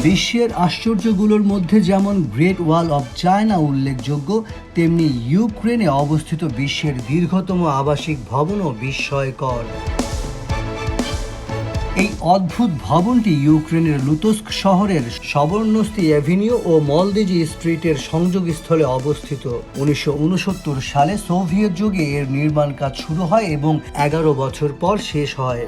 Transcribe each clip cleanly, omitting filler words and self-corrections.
বিশ্বের আশ্চর্যগুলোর মধ্যে যেমন গ্রেট ওয়াল অব চায়না উল্লেখযোগ্য, তেমনি ইউক্রেনে অবস্থিত বিশ্বের দীর্ঘতম আবাসিক ভবনও বিস্ময়কর। এই অদ্ভুত ভবনটি ইউক্রেনের লুতস্ক শহরের সবর্ণস্তি অ্যাভিনিউ ও মলদেজি স্ট্রিটের সংযোগস্থলে অবস্থিত। 1969 সালে সোভিয়েত যুগে এর নির্মাণ কাজ শুরু হয় এবং 11 বছর পর শেষ হয়।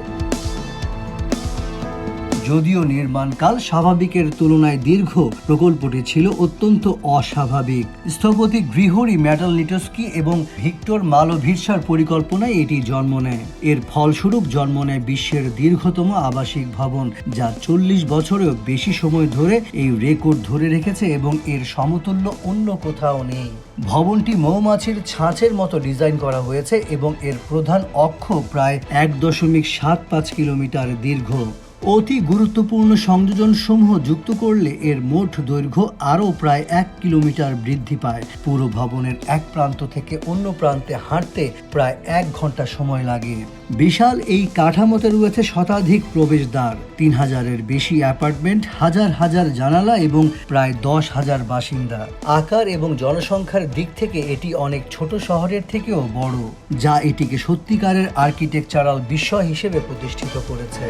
যদিও নির্মাণকাল স্বাভাবিকের তুলনায় দীর্ঘ, প্রকল্পটি ছিল অত্যন্ত অস্বাভাবিক। স্থপতি গ্রিগরি মেটালনিটস্কি এবং ভিক্টর মালোভিটসার পরিকল্পনায় এটি জন্ম নেয়। এর ফলস্বরূপ জন্ম নেয় বিশ্বের দীর্ঘতম আবাসিক ভবন, যা 40 বছরেও বেশি সময় ধরে এই রেকর্ড ধরে রেখেছে এবং এর সমতুল্য অন্য কোথাও নেই। ভবনটি মৌমাছির ছাঁচের মতো ডিজাইন করা হয়েছে এবং এর প্রধান অক্ষ প্রায় 1.75 কিলোমিটার দীর্ঘ। অতি গুরুত্বপূর্ণ সংযোজনসমূহ যুক্ত করলে এর মোট দৈর্ঘ্য আরও প্রায় 1 কিলোমিটার বৃদ্ধি পায়। পুরো ভবনের এক প্রান্ত থেকে অন্য প্রান্তে হাঁটতে প্রায় 1 ঘন্টা সময় লাগে। বিশাল এই কাঠামোতে রয়েছে শতাধিক প্রবেশদ্বার, 3000-এর বেশি অ্যাপার্টমেন্ট, হাজার হাজার জানালা এবং প্রায় 10,000 বাসিন্দা। আকার এবং জনসংখ্যার দিক থেকে এটি অনেক ছোট শহরের থেকেও বড়, যা এটিকে সত্যিকারের আর্কিটেকচারাল বিস্ময় হিসেবে প্রতিষ্ঠিত করেছে।